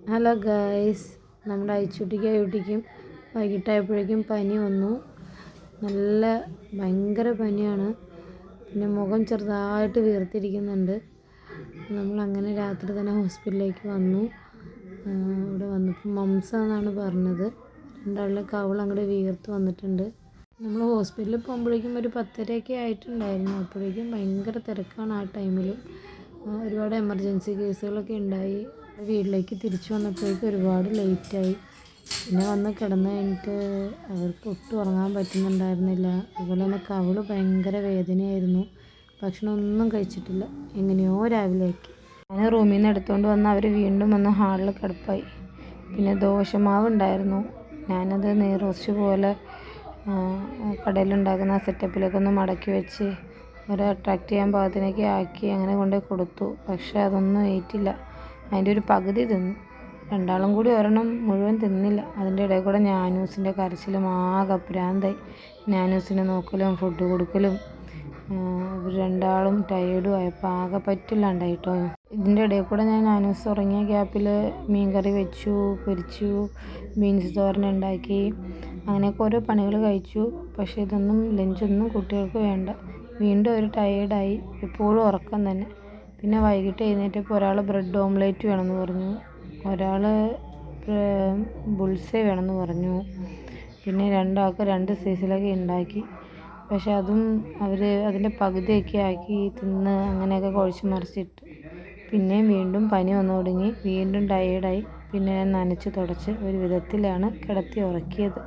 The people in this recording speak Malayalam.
ഹലോ ഗായ്സ്, നമ്മുടെ അയച്ചുട്ടിക്കും വൈകിട്ടായപ്പോഴേക്കും പനി വന്നു. ഭയങ്കര പനിയാണ്. പിന്നെ മുഖം ചെറുതായിട്ട് വീർത്തിരിക്കുന്നുണ്ട്. നമ്മളങ്ങനെ രാത്രി തന്നെ ഹോസ്പിറ്റലിലേക്ക് വന്നു. ഇവിടെ വന്നപ്പോൾ മംസ് എന്നാണ് പറഞ്ഞത്. രണ്ടാളുടെ കവിൾ അങ്ങോട്ട് വീർത്ത് വന്നിട്ടുണ്ട്. നമ്മൾ ഹോസ്പിറ്റലിൽ പോകുമ്പോഴേക്കും ഒരു 10:30 ആയിട്ടുണ്ടായിരുന്നു. അപ്പോഴേക്കും ഭയങ്കര തിരക്കാണ്. ആ ടൈമിൽ ഒരുപാട് എമർജൻസി കേസുകളൊക്കെ ഉണ്ടായി. വീട്ടിലേക്ക് തിരിച്ചു വന്നപ്പോഴേക്കും ഒരുപാട് ലേറ്റായി. പിന്നെ വന്ന് കിടന്നു കഴിഞ്ഞിട്ട് അവർക്ക് ഒട്ടും ഉറങ്ങാൻ പറ്റുന്നുണ്ടായിരുന്നില്ല. അതുപോലെ തന്നെ കവിൾ ഭയങ്കര വേദനയായിരുന്നു. ഭക്ഷണം ഒന്നും കഴിച്ചിട്ടില്ല. എങ്ങനെയോ രാവിലേക്ക് ഞാൻ റൂമിൽ നിന്ന് എടുത്തുകൊണ്ട് വന്ന് അവർ വീണ്ടും വന്ന് ഹാളിൽ കിടപ്പായി. പിന്നെ ദോശമാവ് ഉണ്ടായിരുന്നു. ഞാനത് നെയ്റോസ്റ്റ് പോലെ കടയിലുണ്ടാക്കുന്ന സെറ്റപ്പിലേക്കൊന്ന് മടക്കി വെച്ച് അവരെ അട്രാക്റ്റ് ചെയ്യാൻ പാകത്തിനൊക്കെ ആക്കി അങ്ങനെ കൊണ്ടുപോയി കൊടുത്തു. പക്ഷേ അതൊന്നും ഏറ്റില്ല. അതിൻ്റെ ഒരു പകുതി തിന്നു. രണ്ടാളും കൂടി ഒരെണ്ണം മുഴുവൻ തിന്നില്ല. അതിൻ്റെ ഇടയിൽ കൂടെ ഞാനൂസിൻ്റെ കരച്ചിലും ആകെ ഭ്രാന്തായി. ഞാനൂസിനെ നോക്കലും ഫുഡ് കൊടുക്കലും ഇവർ രണ്ടാളും ടയേർഡും ആയപ്പോൾ ആകെ പറ്റില്ലാണ്ടായിട്ടോ. ഇതിൻ്റെ ഇടയിൽ കൂടെ ഞാൻ ഞാനൂസ് ഉറങ്ങിയ ഗ്യാപ്പിൽ മീൻകറി വെച്ചു, പൊരിച്ചു, ബീൻസ് തോരൻ ഉണ്ടാക്കി, അങ്ങനെയൊക്കെ ഓരോ പണികൾ കഴിച്ചു. പക്ഷേ ഇതൊന്നും ലഞ്ചൊന്നും കുട്ടികൾക്ക് വേണ്ട. വീണ്ടും അവർ ടയേർഡായി. എപ്പോഴും ഉറക്കം തന്നെ. പിന്നെ വൈകിട്ട് എഴുന്നേറ്റപ്പോൾ ഒരാൾ ബ്രെഡ് ഓംലേറ്റ് വേണമെന്ന് പറഞ്ഞു, ഒരാൾ ബുൾസൈ വേണമെന്ന് പറഞ്ഞു. പിന്നെ രണ്ടാൾക്ക് 2 സൈസിലൊക്കെ ഉണ്ടാക്കി. പക്ഷെ അതും അവർ അതിൻ്റെ പകുതിയൊക്കെ ആക്കി തിന്ന് അങ്ങനെയൊക്കെ കുഴച്ച് മറിച്ചിട്ട് പിന്നെയും വീണ്ടും പനി വന്നു തുടങ്ങി. വീണ്ടും ടയേർഡായി. പിന്നെ ഞാൻ നനച്ച് തുടച്ച് ഒരു വിധത്തിലാണ് കിടത്തി ഉറക്കിയത്.